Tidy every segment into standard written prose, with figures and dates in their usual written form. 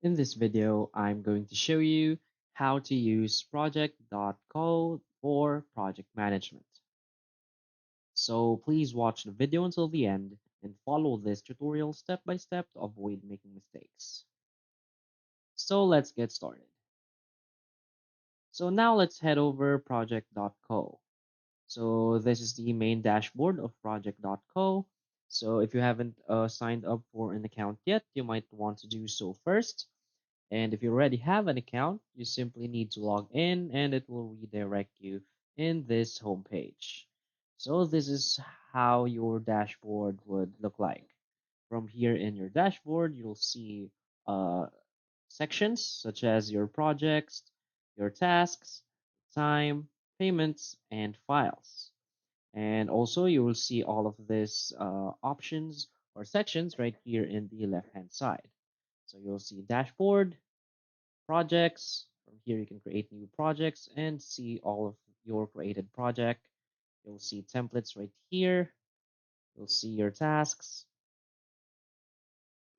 In this video, I'm going to show you how to use project.co for project management. So please watch the video until the end and follow this tutorial step by step to avoid making mistakes. So let's get started. So now let's head over project.co. So this is the main dashboard of project.co. So if you haven't signed up for an account yet, you might want to do so first. And if you already have an account, you simply need to log in and it will redirect you in this homepage. So this is how your dashboard would look like. From here in your dashboard, you'll see uh, sections such as your projects, your tasks, time, payments, and files. And also you will see all of these options or sections right here in the left-hand side. So you'll see dashboard, projects. From here, you can create new projects and see all of your created project. You'll see templates right here. You'll see your tasks.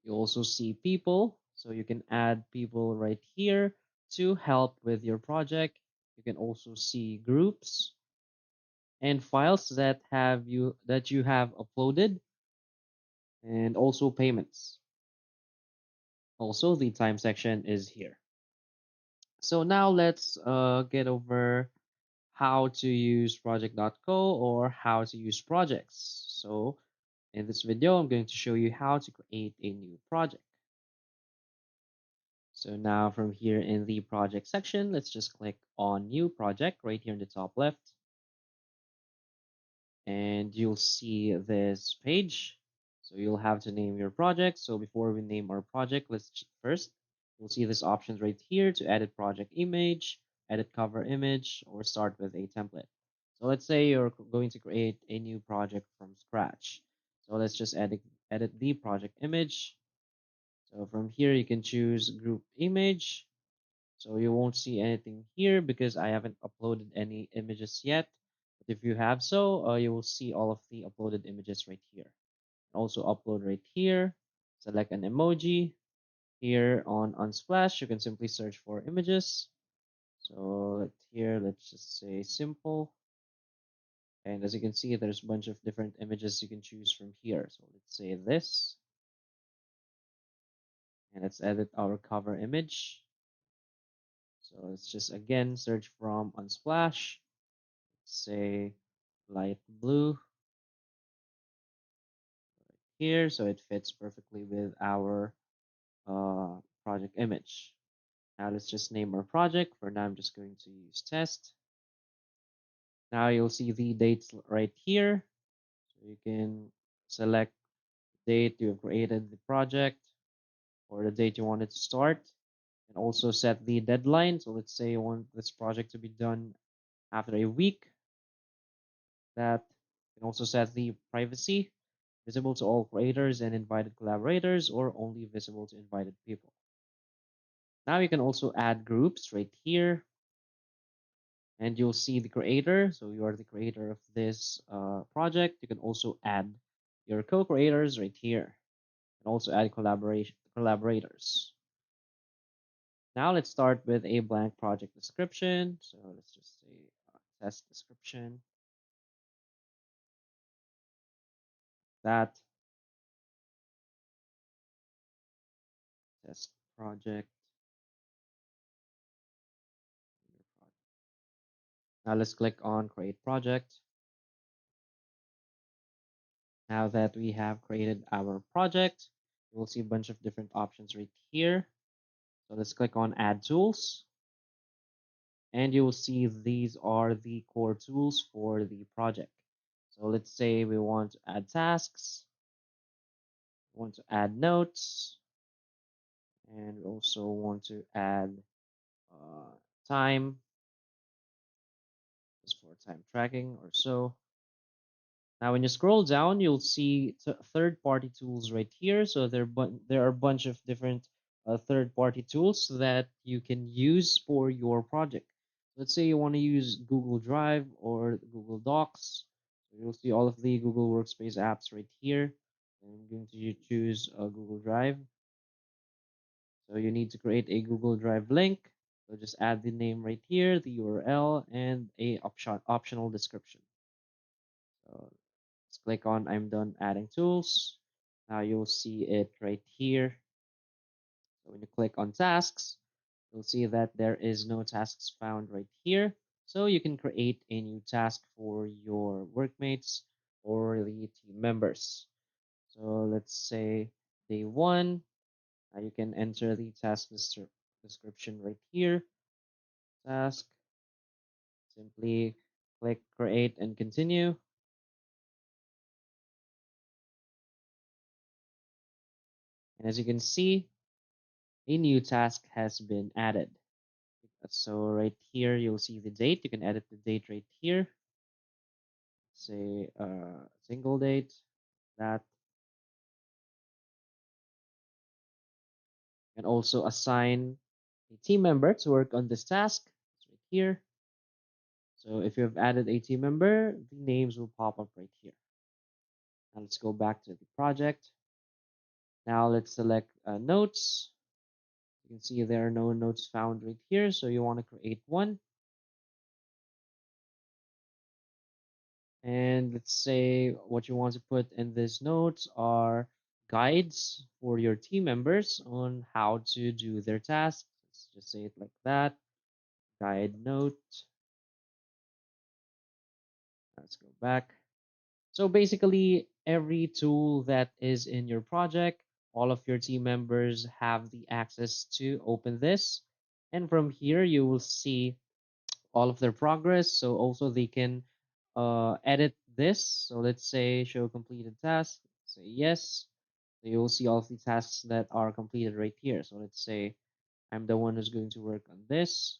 You also see people. So you can add people right here to help with your project. You can also see groups and files that you have uploaded and also payments. Also, the time section is here. So now let's get over how to use project.co or how to use projects. So in this video, I'm going to show you how to create a new project. So now from here in the project section, let's just click on new project right here in the top left. And you'll see this page. So you'll have to name your project. So before we name our project, let's first, you'll see this options right here to edit project image, edit cover image, or start with a template. So let's say you're going to create a new project from scratch. So let's just edit the project image. So from here, you can choose group image. So you won't see anything here because I haven't uploaded any images yet. But if you have so, you will see all of the uploaded images right here. Also upload right here, select an emoji. Here on Unsplash, you can simply search for images. So here, let's just say simple. And as you can see, there's a bunch of different images you can choose from here. So let's say this, and let's edit our cover image. So let's just again search from Unsplash. Let's say light blue here, so it fits perfectly with our project image. Now let's just name our project. For now, I'm just going to use test. Now you'll see the dates right here. So you can select the date you have created the project or the date you want it to start, and also set the deadline. So let's say you want this project to be done after a week. That you can also set the privacy, visible to all creators and invited collaborators, or only visible to invited people. Now you can also add groups right here, and you'll see the creator. So you are the creator of this project. You can also add your co-creators right here, and also add collaborators. Now let's start with a blank project description. So let's just say test description. That test project. Now let's click on create project. Now that we have created our project, we'll see a bunch of different options right here. So let's click on add tools. And you will see these are the core tools for the project. So let's say we want to add tasks, we want to add notes, and we also want to add uh, time, just for time tracking or so. Now, when you scroll down, you'll see third-party tools right here. So there are a bunch of different third-party tools that you can use for your project. Let's say you want to use Google Drive or Google Docs. So you'll see all of the Google Workspace apps right here. I'm going to choose Google Drive. So you need to create a Google Drive link. So just add the name right here, the URL, and a optional description. So let's click on I'm done adding tools. Now you'll see it right here. So when you click on tasks, you'll see that there is no tasks found right here. So you can create a new task for your workmates or the team members. So let's say day one, you can enter the task description right here. Task, simply click create and continue. And as you can see, a new task has been added. So right here, you'll see the date. You can edit the date right here. Say single date that, and also assign a team member to work on this task. It's right here. So if you have added a team member, the names will pop up right here. Now let's go back to the project. Now let's select notes. You can see there are no notes found right here. So you want to create one. And let's say what you want to put in these notes are guides for your team members on how to do their tasks. Let's just say it like that. Guide note. Let's go back. So basically, every tool that is in your project, all of your team members have the access to open this. And from here, you will see all of their progress. So also they can edit this. So let's say show completed task. Say yes. So you'll see all of the tasks that are completed right here. So let's say I'm the one who's going to work on this.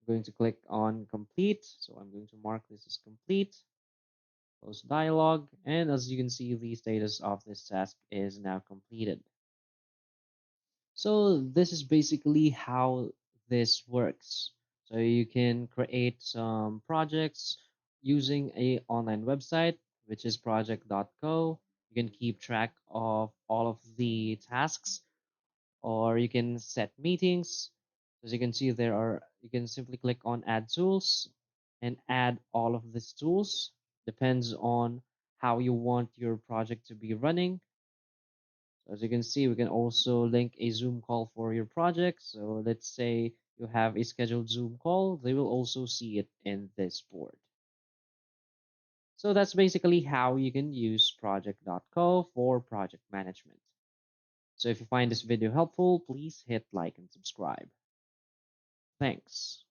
I'm going to click on complete. So I'm going to mark this as complete. Close dialog. And as you can see, the status of this task is now completed. So this is basically how this works. So you can create some projects using a online website, which is project.co. You can keep track of all of the tasks, or you can set meetings. As you can see, you can simply click on add tools and add all of these tools. Depends on how you want your project to be running. So as you can see, we can also link a Zoom call for your project. So let's say you have a scheduled Zoom call, they will also see it in this board. So that's basically how you can use project.co for project management. So if you find this video helpful, please hit like and subscribe. Thanks.